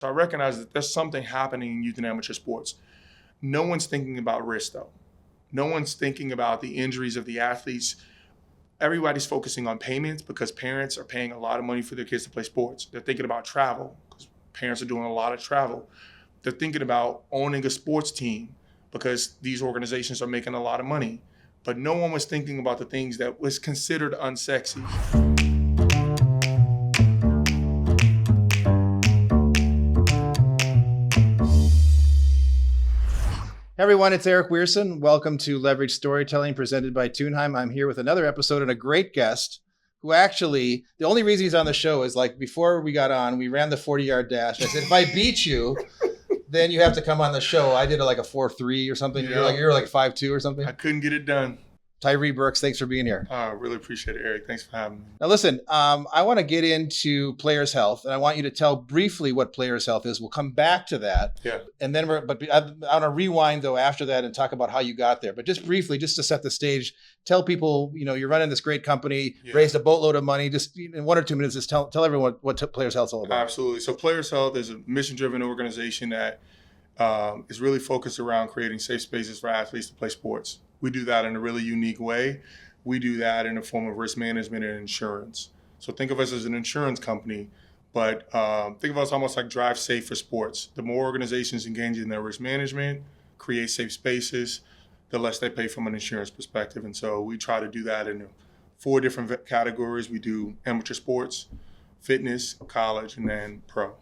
So I recognize that there's something happening in youth and amateur sports. No one's thinking about risk, though. No one's thinking about the injuries of the athletes. Everybody's focusing on payments because parents are paying a lot of money for their kids to play sports. They're thinking about travel because parents are doing a lot of travel. They're thinking about owning a sports team because these organizations are making a lot of money. But no one was thinking about the things that was considered unsexy. Hey everyone, it's Eric Weirson. Welcome to Leverage Storytelling presented by Tunheim. I'm here with another episode and a great guest who actually, the only reason he's on the show is like before we got on, we ran the 40-yard dash. I said, if I beat you, then you have to come on the show. I did like a 4.3 or something. Yeah. You're like 5.2 or something. I couldn't get it done. Tyrre Burks, thanks for being here. I really appreciate it, Eric. Thanks for having me. Now listen, I want to get into players' health, and I want you to tell briefly what players' health is. We'll come back to that. Yeah. And then I want to rewind though after that and talk about how you got there. But just briefly, just to set the stage, tell people, you're running this great company, raised a boatload of money. Just in 1 or 2 minutes, just tell everyone what Players' Health is all about. Absolutely. So Players' Health is a mission-driven organization that is really focused around creating safe spaces for athletes to play sports. We do that in a really unique way. We do that in the form of risk management and insurance. So think of us as an insurance company, but think of us almost like Drive Safe for sports. The more organizations engage in their risk management, create safe spaces, the less they pay from an insurance perspective. And so we try to do that in 4 different categories. We do amateur sports, fitness, college, and then pro.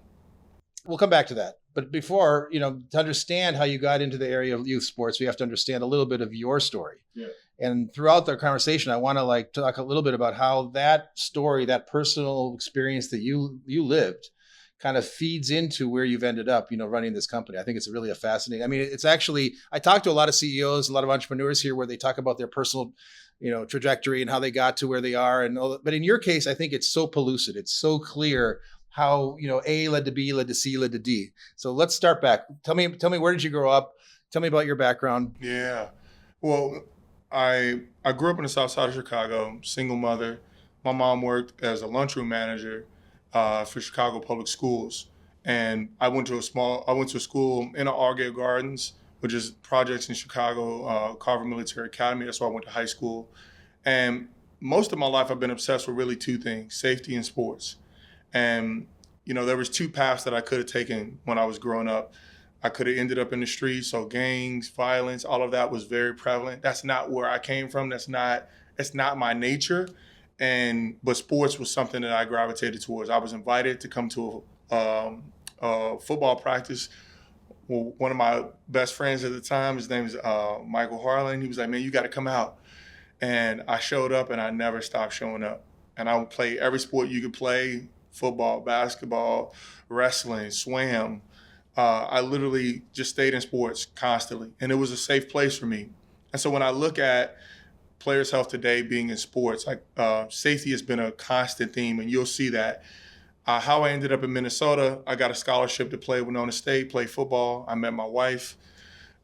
We'll come back to that. But before, to understand how you got into the area of youth sports, we have to understand a little bit of your story. Yeah. And throughout the conversation, I want to talk a little bit about how that story, that personal experience that you lived kind of feeds into where you've ended up, running this company. I think it's really a fascinating, it's actually, I talk to a lot of CEOs, a lot of entrepreneurs here where they talk about their personal, trajectory and how they got to where they are. But in your case, I think it's so pellucid. It's so clear how, A led to B, led to C, led to D. So let's start back. Tell me, where did you grow up? Tell me about your background. Yeah. Well, I grew up in the south side of Chicago, single mother. My mom worked as a lunchroom manager for Chicago Public Schools. And I went to a school in Argyle Gardens, which is projects in Chicago, Carver Military Academy. That's where I went to high school. And most of my life, I've been obsessed with really 2 things, safety and sports. And, there was 2 paths that I could have taken when I was growing up. I could have ended up in the streets, so gangs, violence, all of that was very prevalent. That's not where I came from. It's not my nature. But sports was something that I gravitated towards. I was invited to come to a football practice. Well, one of my best friends at the time, his name is Michael Harlan. He was like, man, you got to come out. And I showed up and I never stopped showing up. And I would play every sport you could play. Football, basketball, wrestling, swam. I literally just stayed in sports constantly. And it was a safe place for me. And so when I look at Players' Health today being in sports, safety has been a constant theme. And you'll see that. How I ended up in Minnesota, I got a scholarship to play Winona State, play football. I met my wife.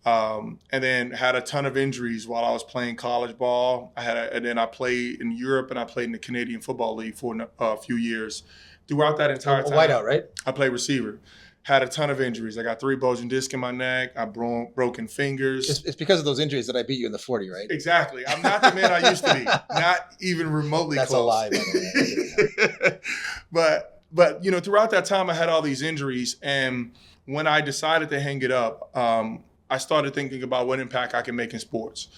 And then had a ton of injuries while I was playing college ball. And then I played in Europe and I played in the Canadian Football League for a few years. Throughout that entire time, Whiteout, right? I played receiver. Had a ton of injuries. I got 3 bulging discs in my neck. I broken fingers. It's because of those injuries that I beat you in the 40, right? Exactly. I'm not the man I used to be. Not even remotely That's close. A lie, by the way. But throughout that time, I had all these injuries. And when I decided to hang it up, I started thinking about what impact I can make in sports.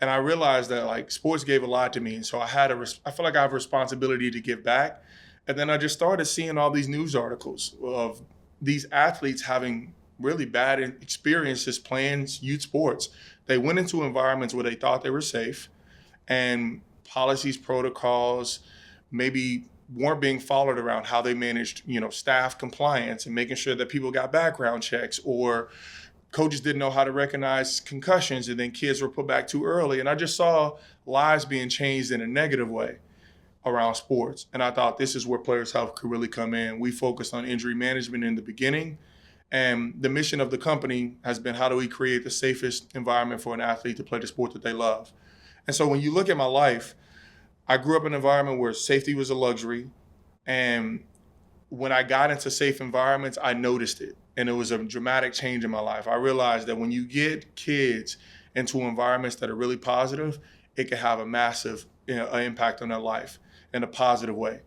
And I realized that sports gave a lot to me. And so I feel like I have a responsibility to give back. And then I just started seeing all these news articles of these athletes having really bad experiences playing youth sports. They went into environments where they thought they were safe and policies, protocols, maybe weren't being followed around how they managed, staff compliance and making sure that people got background checks, or coaches didn't know how to recognize concussions and then kids were put back too early. And I just saw lives being changed in a negative way around sports. And I thought this is where Players' Health could really come in. We focused on injury management in the beginning. And the mission of the company has been, how do we create the safest environment for an athlete to play the sport that they love? And so when you look at my life, I grew up in an environment where safety was a luxury. And when I got into safe environments, I noticed it. And it was a dramatic change in my life. I realized that when you get kids into environments that are really positive, it can have a massive impact on their life in a positive way.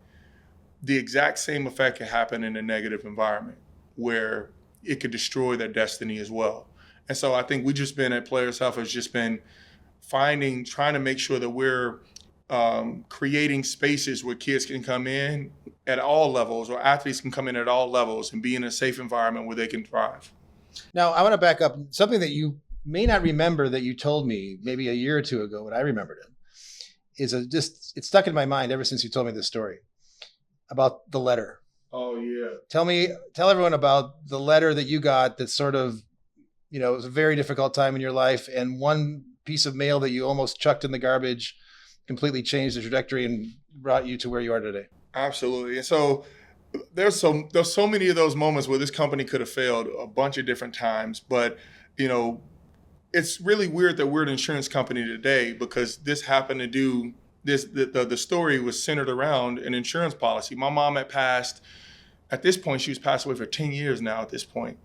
The exact same effect can happen in a negative environment where it could destroy their destiny as well. And so I think we just been at Players Health has just been trying to make sure that we're creating spaces where kids can come in at all levels, or athletes can come in at all levels and be in a safe environment where they can thrive. Now, I want to back up something that you may not remember that you told me maybe a year or two ago, but I remembered it. It's stuck in my mind ever since you told me this story about the letter. Oh yeah. Tell everyone about the letter that you got that sort of, it was a very difficult time in your life, and one piece of mail that you almost chucked in the garbage completely changed the trajectory and brought you to where you are today. Absolutely. And so there's so many of those moments where this company could have failed a bunch of different times, but it's really weird that we're an insurance company today because this happened to do this. The story was centered around an insurance policy. My mom had passed. At this point, she was passed away for 10 years now at this point.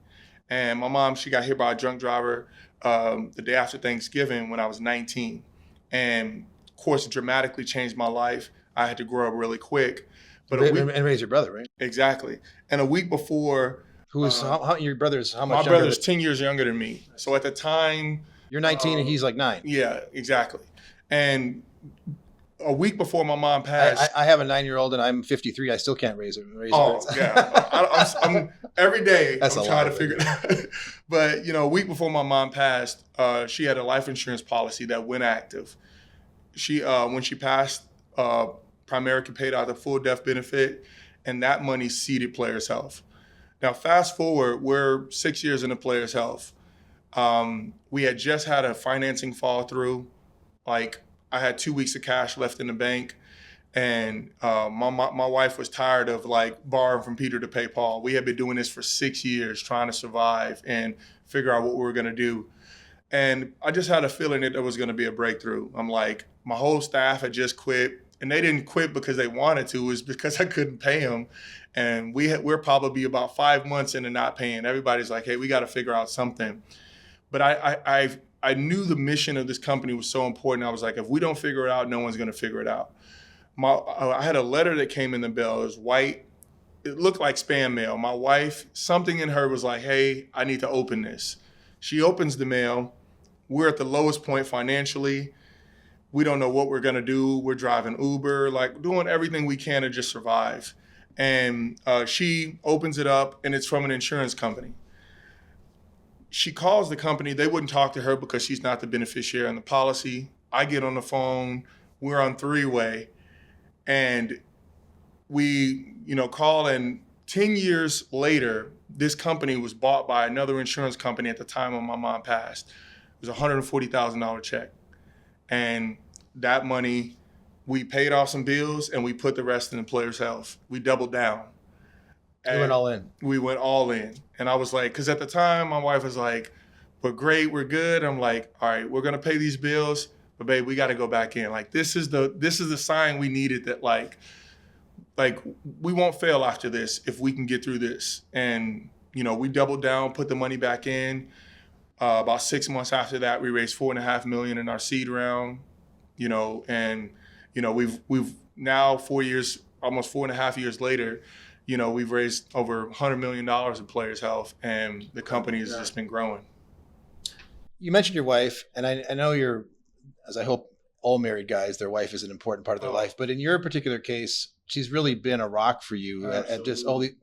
And my mom, she got hit by a drunk driver the day after Thanksgiving when I was 19. And of course, it dramatically changed my life. I had to grow up really quick. But and raise your brother, right? Exactly. And a week before... your brother's how much younger? My brother's 10 years younger than me. So at the time... You're 19 and he's like 9. Yeah, exactly. And a week before my mom passed... I have a 9-year-old and I'm 53. I still can't raise her. Yeah. I'm every day That's I'm trying to figure it out. But, a week before my mom passed, she had a life insurance policy that went active. When she passed, Primerica paid out the full death benefit, and that money seeded Players Health. Now, fast forward, we're 6 years into Players Health. We had just had a financing fall through. Like, I had 2 weeks of cash left in the bank, and my wife was tired of borrowing from Peter to pay Paul. We had been doing this for 6 years, trying to survive and figure out what we were going to do. And I just had a feeling that there was going to be a breakthrough. I'm like, my whole staff had just quit. And they didn't quit because they wanted to. It was because I couldn't pay them. And we're probably about 5 months into not paying. Everybody's like, hey, we got to figure out something. But I knew the mission of this company was so important. I was like, if we don't figure it out, no one's going to figure it out. I had a letter that came in the mail. It was white. It looked like spam mail. My wife, something in her was like, hey, I need to open this. She opens the mail. We're at the lowest point financially. We don't know what we're going to do. We're driving Uber, doing everything we can to just survive. And she opens it up, and it's from an insurance company. She calls the company. They wouldn't talk to her because she's not the beneficiary in the policy. I get on the phone. We're on three-way. And we, call, and 10 years later, this company was bought by another insurance company at the time when my mom passed. It was a $140,000 check. And that money, we paid off some bills and we put the rest in the Players Health. We doubled down. We went all in. We went all in. And I was like, because at the time, my wife was like, we're great, we're good. I'm like, all right, we're going to pay these bills, but babe, we got to go back in. This is the sign we needed that we won't fail after this if we can get through this. And, we doubled down, put the money back in. About 6 months after that, we raised $4.5 million in our seed round, and we've now 4 years, almost 4.5 years later, we've raised over $100 million in Players Health, and the company has just been growing. You mentioned your wife, and I know as I hope all married guys, their wife is an important part of their life, but in your particular case, she's really been a rock for you.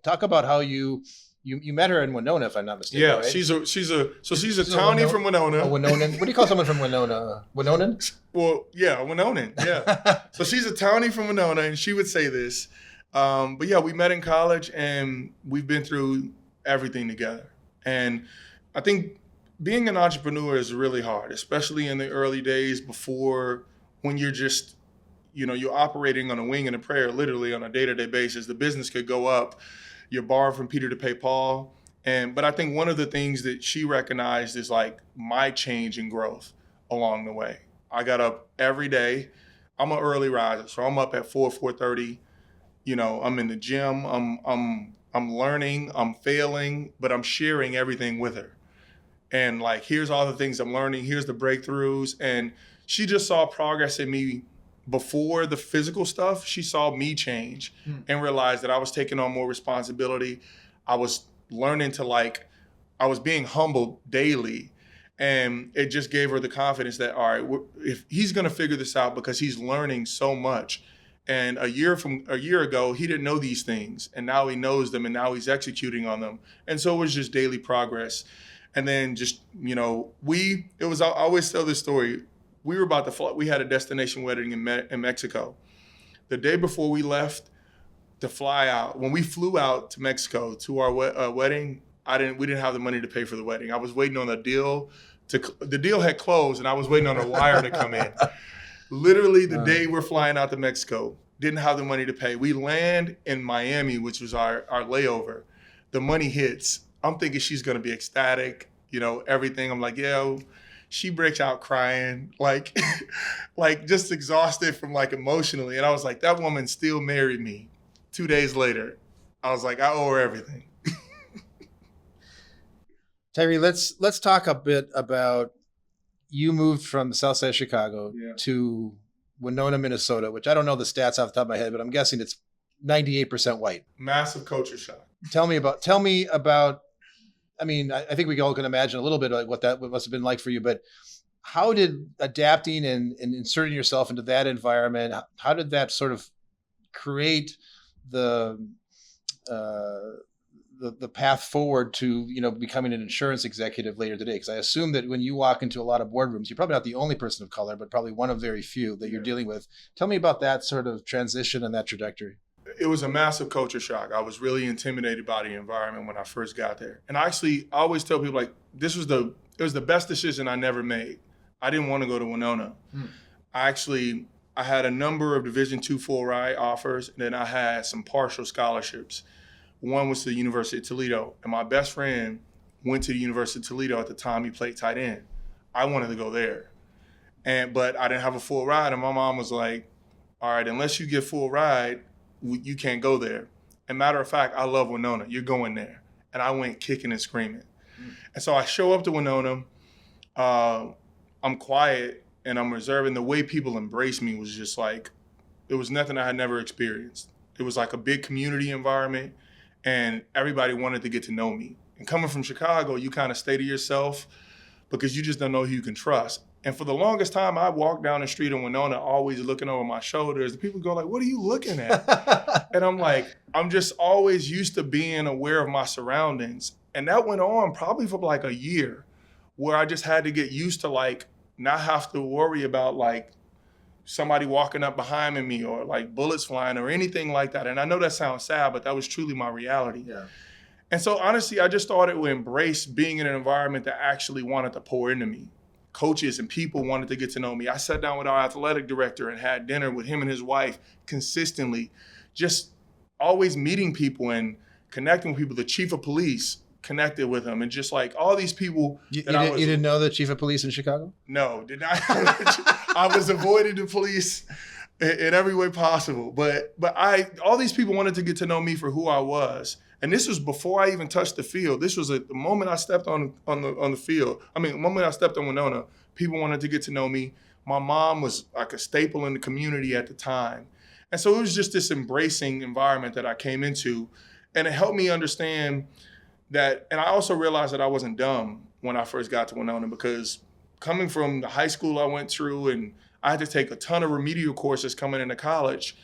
Talk about how you met her in Winona, if I'm not mistaken. Yeah, right? she's a townie from Winona. A Winonan. What do you call someone from Winona? Winonan? Well, yeah, Winonan. Yeah. So she's a townie from Winona, and she would say this. But yeah, we met in college, and we've been through everything together. And I think being an entrepreneur is really hard, especially in the early days when you're just, you're operating on a wing and a prayer, literally on a day-to-day basis. The business could go up. You're borrowing from Peter to pay Paul. But I think one of the things that she recognized is my change and growth along the way. I got up every day. I'm an early riser, so I'm up at 4:30. I'm in the gym, I'm learning, I'm failing, but I'm sharing everything with her. And like, here's all the things I'm learning, here's the breakthroughs. And she just saw progress in me before the physical stuff. She saw me change and realized that I was taking on more responsibility. I was learning to I was being humbled daily. And it just gave her the confidence that, all right, if he's going to figure this out because he's learning so much. And a year ago, he didn't know these things. And now he knows them, and now he's executing on them. And so it was just daily progress. And then just, I always tell this story. We were about to fly. We had a destination wedding in Mexico. The day before we left to fly out, when we flew out to Mexico to our wedding, we didn't have the money to pay for the wedding. I was waiting on the deal. The deal had closed, and I was waiting on a wire to come in. Literally the day we're flying out to Mexico, didn't have the money to pay. We land in Miami, which was our layover. The money hits. I'm thinking she's going to be ecstatic, everything. I'm like, yeah. She breaks out crying, like just exhausted from emotionally. And I was like, that woman still married me 2 days later. I was like, I owe her everything. Tyrre, let's talk a bit about, you moved from the south side of Chicago to Winona, Minnesota, which I don't know the stats off the top of my head, but I'm guessing it's 98% white. Massive culture shock. Tell me about, I mean, I think we all can imagine a little bit like what must have been like for you, but how did adapting and inserting yourself into that environment, how did that sort of create the path forward to, becoming an insurance executive later today? Because I assume that when you walk into a lot of boardrooms, you're probably not the only person of color, but probably one of very few that you're dealing with. Tell me about that sort of transition and that trajectory. It was a massive culture shock. I was really intimidated by the environment when I first got there. And I always tell people it was the best decision I never made. I didn't want to go to Winona. I had a number of Division II full ride offers, and then I had some partial scholarships. One was to the University of Toledo, and my best friend went to the University of Toledo at the time. He played tight end. I wanted to go there, but I didn't have a full ride, and my mom was like, all right, unless you get full ride, you can't go there. And matter of fact, I love Winona. You're going there. And I went kicking and screaming. And so I show up to Winona. I'm quiet and I'm reserved. And the way people embraced me was just it was nothing I had never experienced. It was like a big community environment, and everybody wanted to get to know me. And coming from Chicago, you kind of stay to yourself because you just don't know who you can trust. And for the longest time, I walked down the street in Winona, always looking over my shoulders. And people go what are you looking at? And I'm like, I'm just always used to being aware of my surroundings. And that went on probably for a year, where I just had to get used to not have to worry about somebody walking up behind me or bullets flying or anything like that. And I know that sounds sad, but that was truly my reality. Yeah. And so honestly, I just started to embrace being in an environment that actually wanted to pour into me. Coaches and people wanted to get to know me. I sat down with our athletic director and had dinner with him and his wife consistently, just always meeting people and connecting with people. The chief of police, connected with him, and just all these people. You didn't know the chief of police in Chicago? No, did not. I was avoiding the police in every way possible. But all these people wanted to get to know me for who I was. And this was before I even touched the field. This was the moment I stepped on the field. The moment I stepped on Winona, people wanted to get to know me. My mom was like a staple in the community at the time. And so it was just this embracing environment that I came into. And it helped me understand that, and I also realized that I wasn't dumb when I first got to Winona, because coming from the high school I went through, and I had to take a ton of remedial courses coming into college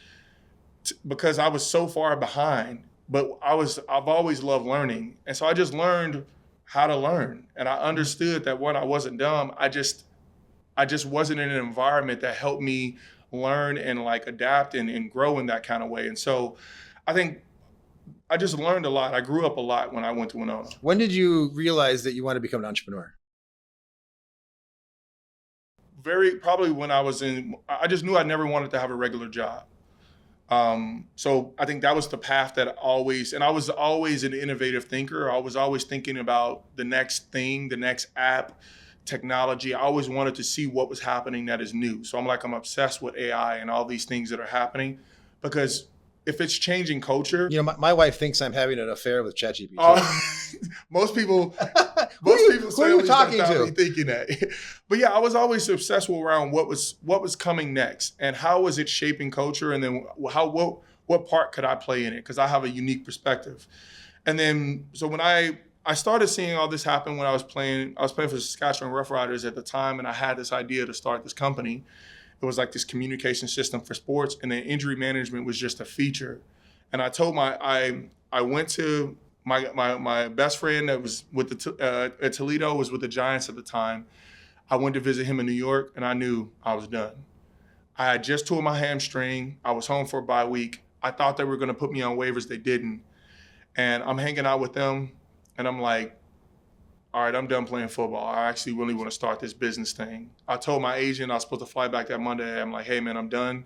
because I was so far behind. But I've always loved learning. And so I just learned how to learn. And I understood that when I wasn't dumb, I just wasn't in an environment that helped me learn and adapt and grow in that kind of way. And so I think I just learned a lot. I grew up a lot when I went to Winona. When did you realize that you wanted to become an entrepreneur? Probably when I just knew I never wanted to have a regular job. So I think that was the path that and I was always an innovative thinker. I was always thinking about the next thing, the next app, technology. I always wanted to see what was happening that is new. So I'm obsessed with AI and all these things that are happening, because if it's changing culture, You know, my wife thinks I'm having an affair with ChatGPT. most people, who are you talking to? thinking that. But yeah, I was always obsessed with around what was coming next and how was it shaping culture, and then what part could I play in it, because I have a unique perspective. And then so when I started seeing all this happen when I was playing for the Saskatchewan Roughriders at the time, and I had this idea to start this company. It was like this communication system for sports, and then injury management was just a feature. And I told I went to my best friend that was with at Toledo, was with the Giants at the time. I went to visit him in New York, and I knew I was done. I had just tore my hamstring. I was home for a bye week. I thought they were going to put me on waivers. They didn't. And I'm hanging out with them, and I'm like, all right, I'm done playing football. I actually really want to start this business thing. I told my agent I was supposed to fly back that Monday. I'm like, hey, man, I'm done.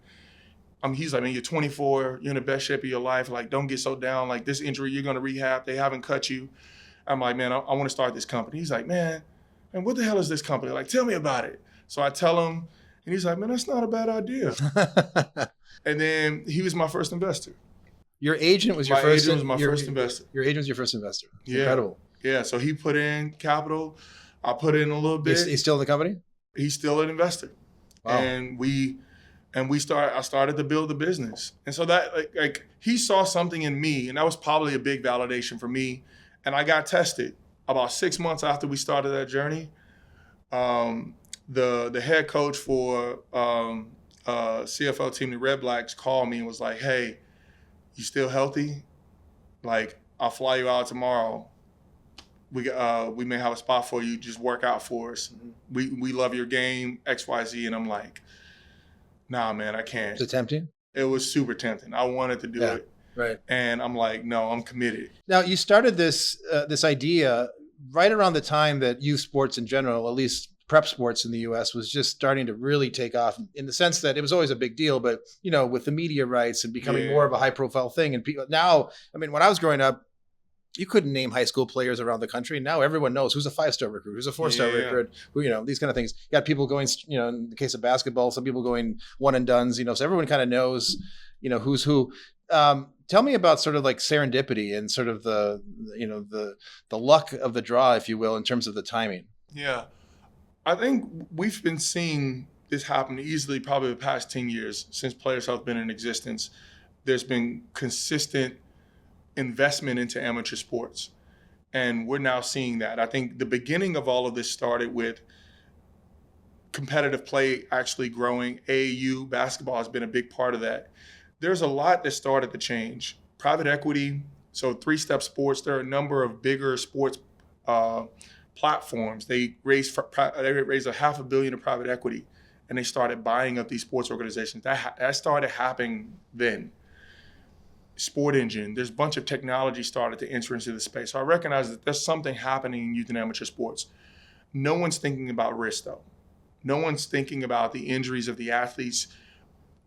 He's like, man, you're 24. You're in the best shape of your life. Like, don't get so down. Like, this injury, you're going to rehab. They haven't cut you. I'm like, man, I want to start this company. He's like, man, what the hell is this company? Like, tell me about it. So I tell him, and he's like, man, that's not a bad idea. And then he was my first investor. Your agent was your first investor. Your agent was your first investor. Yeah. Incredible. Yeah, so he put in capital. I put in a little bit. He's still in the company? He's still an investor. Wow. And I started to build the business. And so that like he saw something in me, and that was probably a big validation for me. And I got tested about 6 months after we started that journey. The head coach for CFL team, the Red Blacks, called me and was like, hey, you still healthy? Like, I'll fly you out tomorrow. We may have a spot for you. Just work out for us. We love your game, XYZ. And I'm like, nah, man, I can't. Was it tempting? It was super tempting. I wanted to do it. Right. And I'm like, no, I'm committed. Now, you started this idea right around the time that youth sports in general, at least prep sports in the U.S., was just starting to really take off, in the sense that it was always a big deal, but, you know, with the media rights and becoming more of a high profile thing. And people now, I mean, when I was growing up, you couldn't name high school players around the country. Now everyone knows who's a 5-star recruit, who's a 4-star recruit, who, you know, these kind of things. You got people going, you know, in the case of basketball, some people going one and dones, you know, so everyone kind of knows, you know, who's who. Tell me about sort of like serendipity and sort of the, you know, the luck of the draw, if you will, in terms of the timing. Yeah. I think we've been seeing this happen easily probably the past 10 years since Players Health been in existence. There's been consistent investment into amateur sports. And we're now seeing that. I think the beginning of all of this started with competitive play actually growing. AAU basketball has been a big part of that. There's a lot that started to change. Private equity, so 3-Step Sports, there are a number of bigger sports platforms. They raised $500 million in private equity, and they started buying up these sports organizations. That started happening then. Sport Engine, there's a bunch of technology started to enter into the space. So I recognize that there's something happening in youth and amateur sports. No one's thinking about risk, though. No one's thinking about the injuries of the athletes.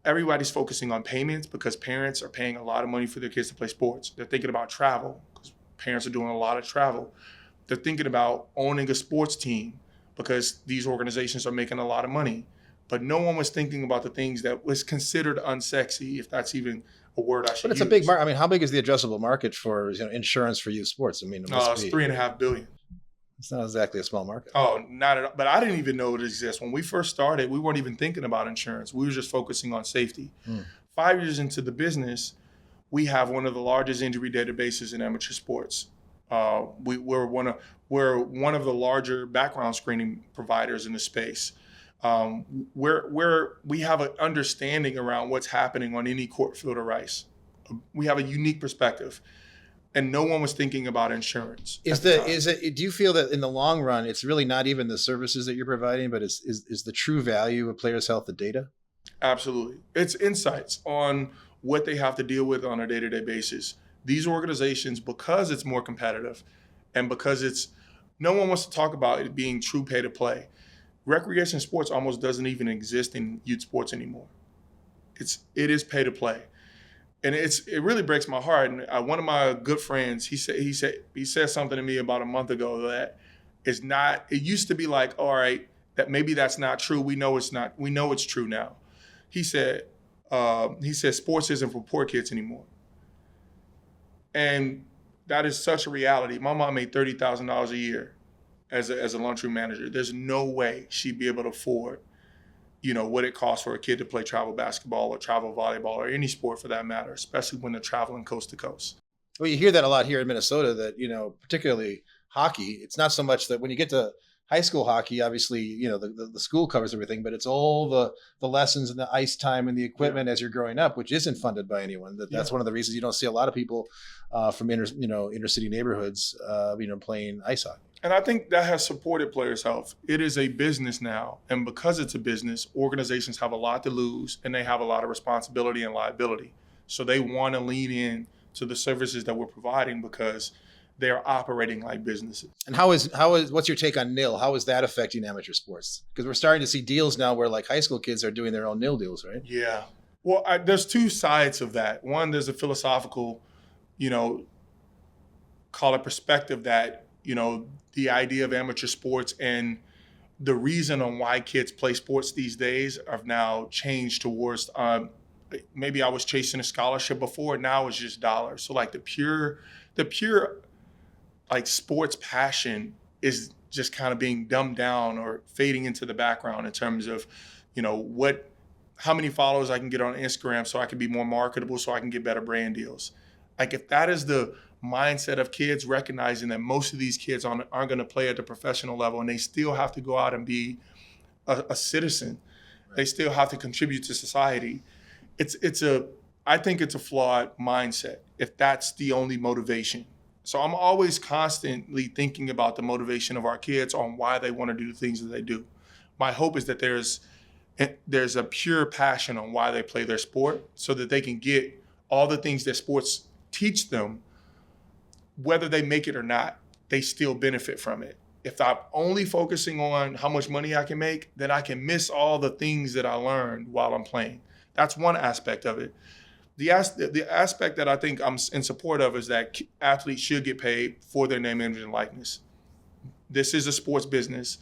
Everybody's focusing on payments because parents are paying a lot of money for their kids to play sports. They're thinking about travel because parents are doing a lot of travel. They're thinking about owning a sports team because these organizations are making a lot of money. But no one was thinking about the things that was considered unsexy, if that's even a word I should use. But it's a big market. I mean, how big is the addressable market for, you know, insurance for youth sports? I mean, it's $3.5 billion. It's not exactly a small market. Oh, not at all. But I didn't even know it exists. When we first started, we weren't even thinking about insurance. We were just focusing on safety. 5 years into the business, we have one of the largest injury databases in amateur sports. We're one of the larger background screening providers in the space. We have an understanding around what's happening on any court, field, or ice. We have a unique perspective, and no one was thinking about insurance. Do you feel that in the long run, it's really not even the services that you're providing, but is the true value of Players Health the data? Absolutely. It's insights on what they have to deal with on a day-to-day basis. These organizations, because it's more competitive and because no one wants to talk about it being true pay to play. Recreation sports almost doesn't even exist in youth sports anymore. It is pay to play. And it really breaks my heart. And one of my good friends, he said something to me about a month ago that it's not, it used to be like, all right, that maybe that's not true. We know it's not. We know it's true now. He said, He said sports isn't for poor kids anymore. And that is such a reality. My mom made $30,000 a year as a lunchroom manager. There's no way she'd be able to afford, what it costs for a kid to play travel basketball or travel volleyball or any sport for that matter, especially when they're traveling coast to coast. Well, you hear that a lot here in Minnesota that, particularly hockey, it's not so much that when you get to high school hockey, obviously, the school covers everything, but it's all the lessons and the ice time and the equipment as you're growing up, which isn't funded by anyone. That's one of the reasons you don't see a lot of people from inner city neighborhoods, playing ice hockey. And I think that has supported players' health. It is a business now. And because it's a business, organizations have a lot to lose and they have a lot of responsibility and liability. So they want to lean in to the services that we're providing because they're operating like businesses. And what's your take on NIL? How is that affecting amateur sports? Because we're starting to see deals now where like high school kids are doing their own NIL deals, right? Yeah. Well, there's two sides of that. One, there's a philosophical, call it perspective that, the idea of amateur sports and the reason on why kids play sports these days have now changed towards maybe I was chasing a scholarship before, now it's just dollars. So like the pure like sports passion is just kind of being dumbed down or fading into the background in terms of, how many followers I can get on Instagram so I can be more marketable, so I can get better brand deals. Like if that is the mindset of kids, recognizing that most of these kids aren't going to play at the professional level and they still have to go out and be a citizen. Right. They still have to contribute to society. I think it's a flawed mindset if that's the only motivation. So I'm always constantly thinking about the motivation of our kids on why they want to do the things that they do. My hope is that there's a pure passion on why they play their sport so that they can get all the things that sports teach them. Whether they make it or not, they still benefit from it. If I'm only focusing on how much money I can make, then I can miss all the things that I learned while I'm playing. That's one aspect of it. The aspect that I think I'm in support of is that athletes should get paid for their name, image, and likeness. This is a sports business.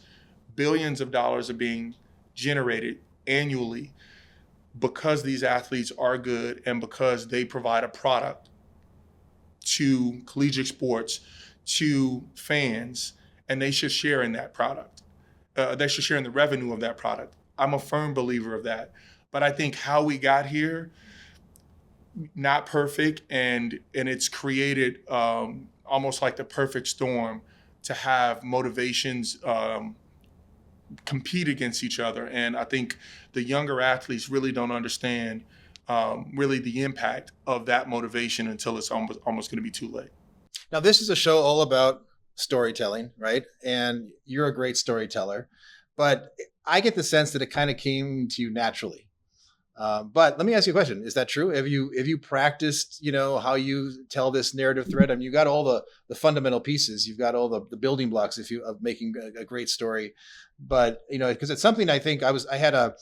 Billions of dollars are being generated annually because these athletes are good and because they provide a product to collegiate sports, to fans, and they should share in that product. They should share in the revenue of that product. I'm a firm believer of that. But I think how we got here, not perfect, and it's created almost like the perfect storm to have motivations compete against each other. And I think the younger athletes really don't understand really the impact of that motivation until it's almost going to be too late. Now, this is a show all about storytelling, right? And you're a great storyteller, but I get the sense that it kind of came to you naturally. But let me ask you a question. Is that true? Have you practiced, how you tell this narrative thread? I mean, you got all the fundamental pieces. You've got all the building blocks of making a great story. But, because it's something I think I had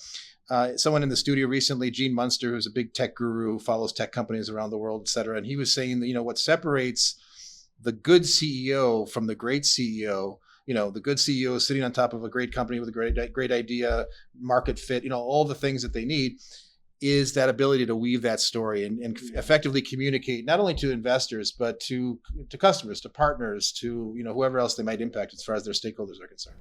someone in the studio recently, Gene Munster, who's a big tech guru, follows tech companies around the world, et cetera. And he was saying that, what separates the good CEO from the great CEO, the good CEO is sitting on top of a great company with a great idea, market fit, all the things that they need, is that ability to weave that story and effectively communicate not only to investors, but to customers, to partners, to whoever else they might impact as far as their stakeholders are concerned.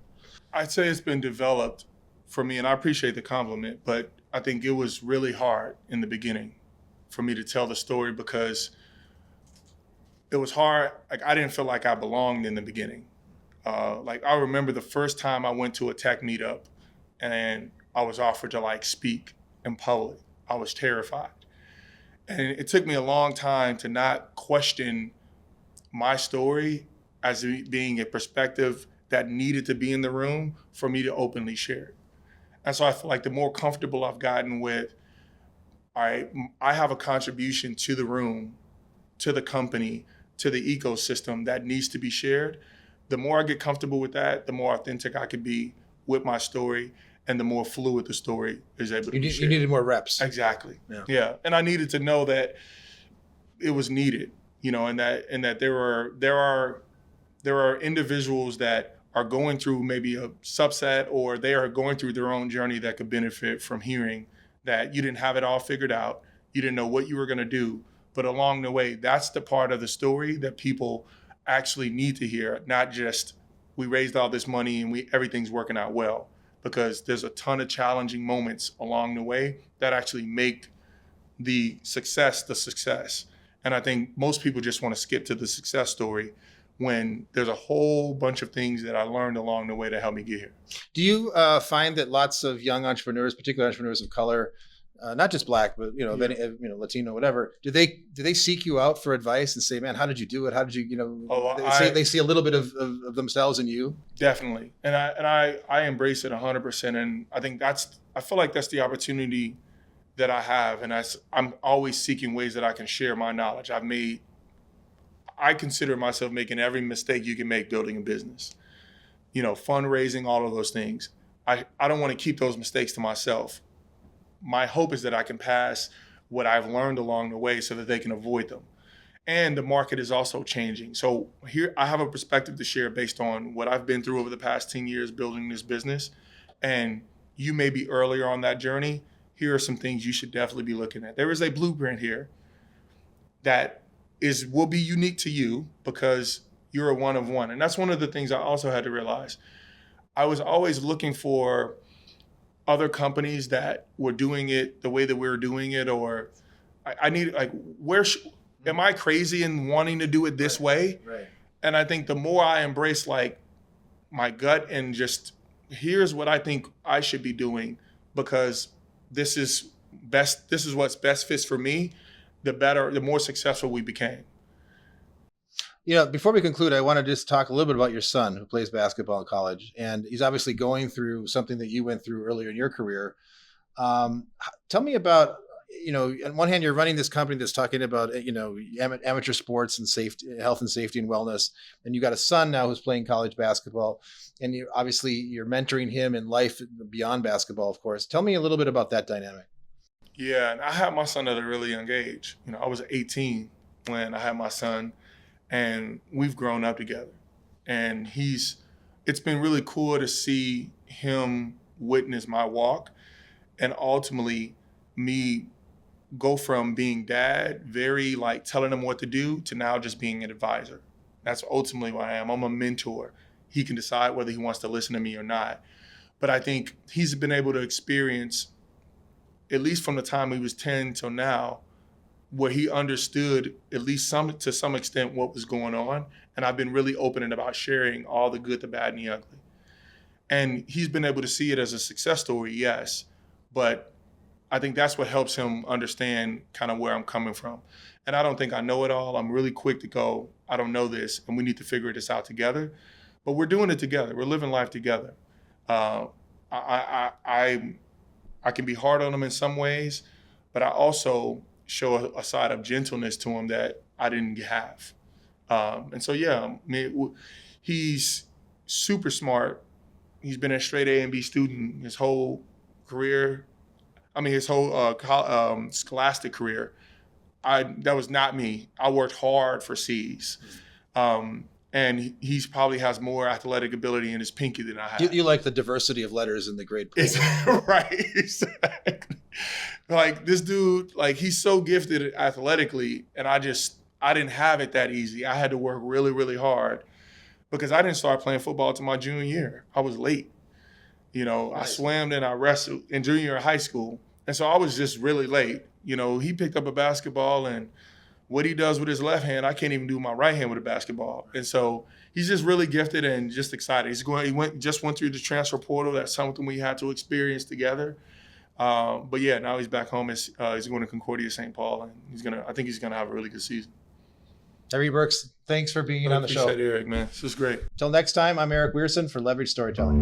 I'd say it's been developed for me, and I appreciate the compliment, but I think it was really hard in the beginning for me to tell the story because it was hard. Like I didn't feel like I belonged in the beginning. Like I remember the first time I went to a tech meetup and I was offered to speak in public. I was terrified. And it took me a long time to not question my story as being a perspective that needed to be in the room for me to openly share it. And so I feel like the more comfortable I've gotten with, I have a contribution to the room, to the company, to the ecosystem that needs to be shared. The more I get comfortable with that, the more authentic I can be with my story and the more fluid the story is able to be shared. You needed more reps. Exactly. Yeah. And I needed to know that it was needed, and that there are individuals that are going through maybe a subset or they are going through their own journey that could benefit from hearing that you didn't have it all figured out. You didn't know what you were going to do. But along the way, that's the part of the story that people actually need to hear, not just we raised all this money and everything's working out well, because there's a ton of challenging moments along the way that actually make the success. And I think most people just want to skip to the success story when there's a whole bunch of things that I learned along the way to help me get here. Do you find that lots of young entrepreneurs, particularly entrepreneurs of color, not just Black, but Latino, whatever, do they seek you out for advice and say, "Man, how did you do it? How did you they see a little bit of themselves in you"? Definitely, and I embrace it 100%, and I feel like that's the opportunity that I have, and I'm always seeking ways that I can share my knowledge. I consider myself making every mistake you can make building a business, fundraising, all of those things. I don't want to keep those mistakes to myself. My hope is that I can pass what I've learned along the way so that they can avoid them. And the market is also changing. So here I have a perspective to share based on what I've been through over the past 10 years building this business. And you may be earlier on that journey. Here are some things you should definitely be looking at. There is a blueprint here that will be unique to you because you're a one of one. And that's one of the things I also had to realize. I was always looking for other companies that were doing it the way that we were doing it, or I need, am I crazy in wanting to do it this way? Right. And I think the more I embrace my gut and just here's what I think I should be doing because this is what's best fits for me, the more successful we became. Before we conclude, I want to just talk a little bit about your son who plays basketball in college. And he's obviously going through something that you went through earlier in your career. Tell me about, on one hand, you're running this company that's talking about, amateur sports and safety, health and safety and wellness. And you got a son now who's playing college basketball. And you're mentoring him in life beyond basketball, of course. Tell me a little bit about that dynamic. Yeah, and I had my son at a really young age. I was 18 when I had my son. And we've grown up together. And it's been really cool to see him witness my walk and ultimately me go from being dad, very telling him what to do, to now just being an advisor. That's ultimately what I am. I'm a mentor. He can decide whether he wants to listen to me or not. But I think he's been able to experience, at least from the time he was 10 till now, where he understood at least to some extent what was going on. And I've been really open about sharing all the good, the bad, and the ugly. And he's been able to see it as a success story, yes. But I think that's what helps him understand kind of where I'm coming from. And I don't think I know it all. I'm really quick to go, I don't know this, and we need to figure this out together. But we're doing it together. We're living life together. I can be hard on him in some ways, but I also show a side of gentleness to him that I didn't have. And so, yeah, he's super smart. He's been a straight A and B student his whole career. His whole scholastic career. That was not me. I worked hard for C's. And he's probably has more athletic ability in his pinky than I have. You like the diversity of letters in the grade pool. Right, exactly. This dude, he's so gifted athletically, and I didn't have it that easy. I had to work really, really hard because I didn't start playing football until my junior year. I was late. Nice. I swam and I wrestled in junior year of high school, and so I was just really late. He picked up a basketball, and what he does with his left hand, I can't even do my right hand with a basketball. And so he's just really gifted and just excited. He went through the transfer portal. That's something we had to experience together. But yeah, now he's back home. He's going to Concordia St. Paul, and I think he's gonna have a really good season. Tyrre Burks, thanks for being on the show. Appreciate it, Eric, man. This was great. Till next time, I'm Eric Weirson for Leverage Storytelling.